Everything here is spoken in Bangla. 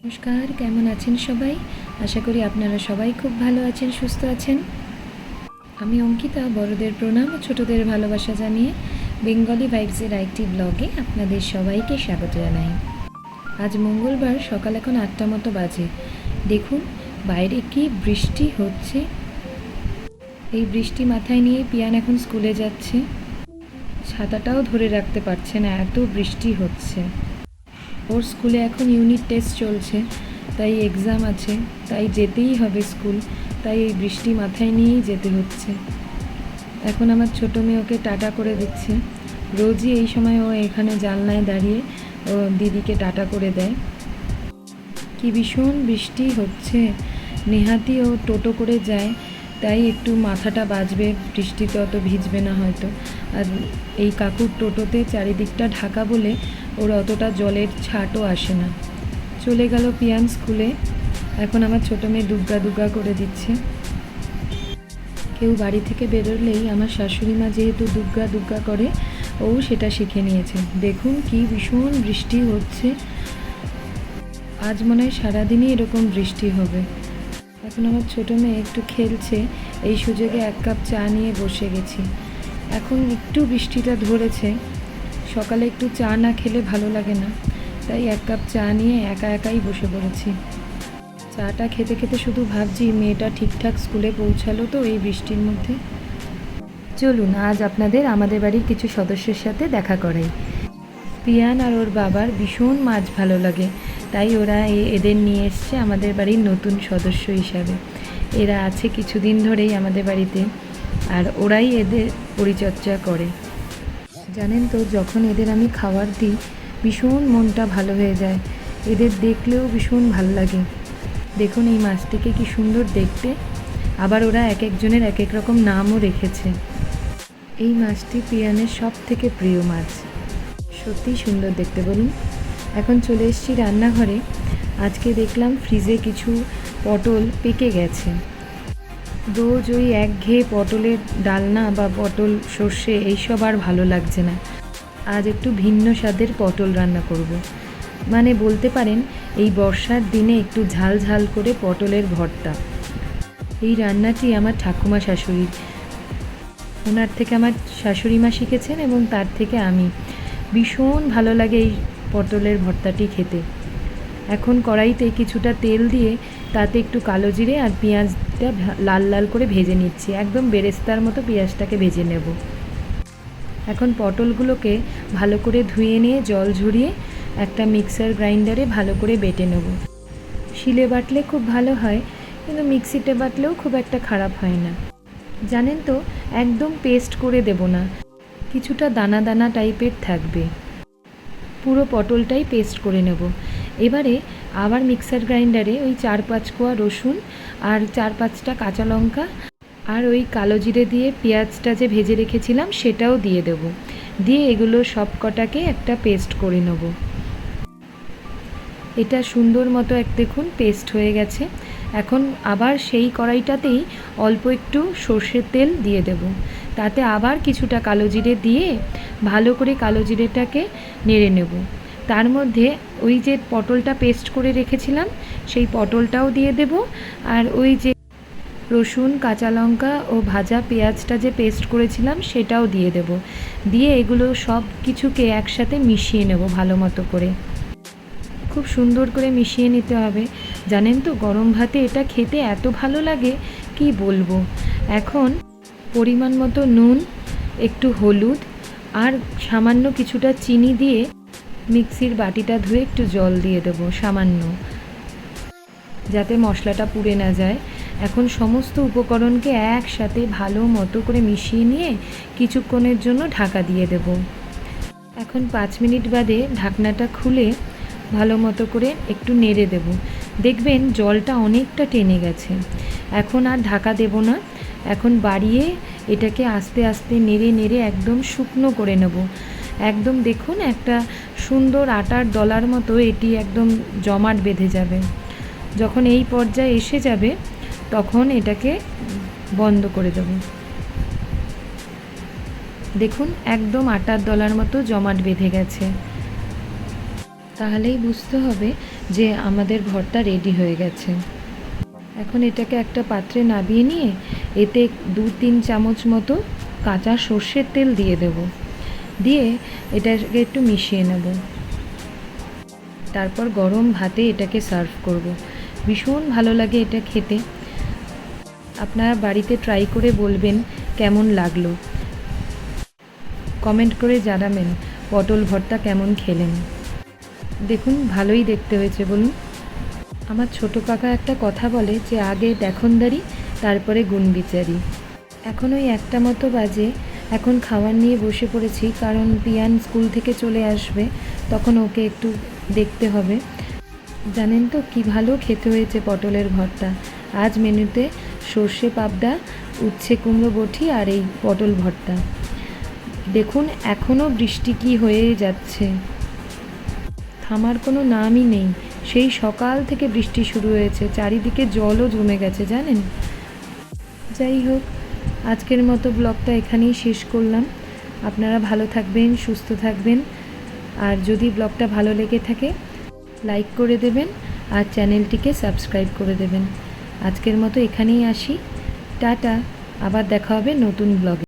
নমস্কার, কেমন আছেন সবাই? আশা করি আপনারা সবাই খুব ভালো আছেন, সুস্থ আছেন। আমি অঙ্কিতা, বড়দের প্রণাম ও ছোটদের ভালোবাসা জানিয়ে বেঙ্গলি ভাইবসের আরেকটি ব্লগে আপনাদের সবাইকে স্বাগত জানাই। আজ মঙ্গলবার, সকাল এখন 8টা মতো বাজে। দেখুন বাইরে কি বৃষ্টি হচ্ছে। এই বৃষ্টি মাথায় নিয়ে পিয়ান এখন স্কুলে যাচ্ছে। ছাতাটাও ধরে রাখতে পারছে না, এত বৃষ্টি হচ্ছে। ওর স্কুলে এখন ইউনিট টেস্ট চলছে, তাই এক্সাম আছে, তাই যেতেই হবে স্কুল। তাই এই বৃষ্টি মাথায় নিয়েই যেতে হচ্ছে। এখন আমার ছোটো মেয়ে ওকে টাটা করে দিচ্ছে। রোজই এই সময় ও এখানে জানলায় দাঁড়িয়ে ও দিদিকে টাটা করে দেয়। কি ভীষণ বৃষ্টি হচ্ছে। নেহাতি ও টোটো করে যায়, তাই একটু মাথাটা বাজবে, বৃষ্টিতে অত ভিজবে না হয়তো। আর এই কাকুর টোটোতে চারিদিকটা ঢাকা বলে ওর অতটা জলের ছাটও আসে না। চলে গেল পিয়ান স্কুলে। এখন আমার ছোটো মেয়ে দুগ্গা দুগ্গা করে দিচ্ছে। কেউ বাড়ি থেকে বেরোলেই আমার শাশুড়ি মা যেহেতু দুগ্গা দুগ্গা করে, ও সেটা শিখে নিয়েছে। দেখুন কি ভীষণ বৃষ্টি হচ্ছে। আজ মনে হয় সারাদিনই এরকম বৃষ্টি হবে। এখন আমার ছোটো মেয়ে একটু খেলছে, এই সুযোগে 1 কাপ চা নিয়ে বসে গেছি। এখন একটু বৃষ্টিটা ধরেছে, সকালে একটু চা না খেলে ভালো লাগে না, তাই 1 কাপ চা নিয়ে একা একাই বসে পড়েছি। চাটা খেতে খেতে শুধু ভাবছি মেয়েটা ঠিকঠাক স্কুলে পৌঁছালো তো এই বৃষ্টির মধ্যে। চলুন আজ আপনাদের আমাদের বাড়ির কিছু সদস্যের সাথে দেখা করাই। পিয়ান আর ওর বাবার ভীষণ মাছ ভালো লাগে, তাই ওরা এদের নিয়ে এসছে আমাদের বাড়ির নতুন সদস্য হিসাবে। এরা আছে কিছুদিন ধরেই আমাদের বাড়িতে, আর ওরাই এদের পরিচর্যা করে। জানেন তো, যখন এদের আমি খাবার দিই ভীষণ মনটা ভালো হয়ে যায়। এদের দেখলেও ভীষণ ভালো লাগে। দেখুন এই মাছটিকে কি সুন্দর দেখতে। আবার ওরা এক একজনের এক এক রকম নামও রেখেছে। এই মাছটি পিয়ানের সব থেকে প্রিয় মাছ। সত্যিই সুন্দর দেখতে, বলুন। এখন চলে এসেছি রান্নাঘরে। আজকে দেখলাম ফ্রিজে কিছু পটল পেকে গেছে। রোজ ওই একঘেয়ে পটলের ডালনা বা পটল সর্ষে এইসব আর ভালো লাগছে না। আজ একটু ভিন্ন স্বাদের পটল রান্না করব। মানে বলতে পারেন এই বর্ষার দিনে একটু ঝাল ঝাল করে পটলের ভর্তা। এই রান্নাটি আমার ঠাকুমা শাশুড়ির। ওনার থেকে আমার শাশুড়ি মা শিখেছেন এবং তার থেকে আমি। ভীষণ ভালো লাগে এই পটলের ভর্তাটি খেতে। এখন কড়াইতে কিছুটা তেল দিয়ে তাতে একটু কালো জিরে আর পেঁয়াজটা লাল লাল করে ভেজে নিচ্ছি। একদম বেরেস্তার মতো পেঁয়াজটাকে ভেজে নেব। এখন পটলগুলোকে ভালো করে ধুয়ে নিয়ে জল ঝরিয়ে একটা মিক্সার গ্রাইন্ডারে ভালো করে বেটে নেব। শিলে বাটলে খুব ভালো হয়, কিন্তু মিক্সিতে বাটলেও খুব একটা খারাপ হয় না। জানেন তো, একদম পেস্ট করে দেব না, কিছুটা দানা দানা টাইপের থাকবে। পুরো পটলটাই পেস্ট করে নেব। এবারে আবার মিক্সার গ্রাইন্ডারে ওই 4-5 কোয়া রসুন আর 4-5টা কাঁচা লঙ্কা আর ওই কালো জিরে দিয়ে পেঁয়াজটা যে ভেজে রেখেছিলাম সেটাও দিয়ে দেব। দিয়ে এগুলো সব কটাকে একটা পেস্ট করে নেব। এটা সুন্দর মতো দেখুন পেস্ট হয়ে গেছে। এখন আবার সেই কড়াইটাতেই অল্প একটু সর্ষের তেল দিয়ে দেব। তাতে আবার কিছুটা কালো জিরে দিয়ে ভালো করে কালো জিরেটাকে নেড়ে নেব। তার মধ্যে ওই যে পটলটা পেস্ট করে রেখেছিলাম সেই পটলটাও দিয়ে দেব, আর ওই যে রসুন কাঁচা লঙ্কা ও ভাজা পেঁয়াজটা যে পেস্ট করেছিলাম সেটাও দিয়ে দেব। দিয়ে এগুলো সব কিছুকে একসাথে মিশিয়ে নেব ভালো মতো করে। খুব সুন্দর করে মিশিয়ে নিতে হবে। জানেন তো, গরম ভাতে এটা খেতে এত ভালো লাগে কি বলবো। এখন পরিমাণ মতো নুন, একটু হলুদ আর সামান্য কিছুটা চিনি দিয়ে মিক্সির বাটিটা ধুয়ে একটু জল দিয়ে দেবো সামান্য, যাতে মশলাটা পুড়ে না যায়। এখন সমস্ত উপকরণকে একসাথে ভালো মতো করে মিশিয়ে নিয়ে কিছুক্ষণের জন্য ঢাকা দিয়ে দেব। এখন 5 মিনিট বাদে ঢাকনাটা খুলে ভালো মতো করে একটু নেড়ে দেব। দেখবেন জলটা অনেকটা টেনে গেছে। এখন আর ঢাকা দেব না, এখন বাড়িয়ে এটাকে আস্তে আস্তে নেড়ে নেড়ে একদম শুকনো করে নেব। একদম দেখুন একটা সুন্দর আটার দলার মতো এটি একদম জমাট বেঁধে যাবে। যখন এই পর্যায়ে এসে যাবে তখন এটাকে বন্ধ করে দেব। দেখুন একদম আটার দলার মতো জমাট বেঁধে গেছে। তাহলেই বুঝতে হবে যে আমাদের ভর্তা রেডি হয়ে গেছে। এখন এটাকে একটা পাত্রে নামিয়ে নিয়ে এতে 2-3 চামচ মতো কাঁচা সর্ষের তেল দিয়ে দেব, দিয়ে এটাকে একটু মিশিয়ে নেব। তারপর গরম ভাতে এটাকে সার্ভ করব। ভীষণ ভালো লাগে এটা খেতে। আপনারা বাড়িতে ট্রাই করে বলবেন কেমন লাগলো, কমেন্ট করে জানাবেন পটল ভর্তা কেমন খেলেন। দেখুন ভালোই দেখতে হয়েছে বলুন। আমার ছোট কাকা একটা কথা বলে যে আগে দেখনদারি তারপরে গুণবিচারি। এখন ওই 1টা মতো বাজে, এখন খাবার নিয়ে বসে পড়েছি, কারণ পিয়ান স্কুল থেকে চলে আসবে, তখন ওকে একটু দেখতে হবে। জানেন তো কি ভালো খেতে হয়েছে পটলের ভর্তা। আজ মেনুতে সর্ষে পাবদা, উচ্ছে কুমড়ো বটি আর এই পটল ভর্তা। দেখুন এখনও বৃষ্টি কি হয়ে যাচ্ছে, থামার কোনো নামই নেই। সেই সকাল থেকে বৃষ্টি শুরু হয়েছে, চারিদিকে জলও জমে গেছে জানেন। যাই হোক, আজকের মতো ব্লগটা এখানেই শেষ করলাম। আপনারা ভালো থাকবেন, সুস্থ থাকবেন, আর যদি ব্লগটা ভালো লেগে থাকে লাইক করে দেবেন আর চ্যানেলটিকে সাবস্ক্রাইব করে দেবেন। আজকের মতো এখানেই আসি, টাটা। আবার দেখা হবে নতুন ব্লগে।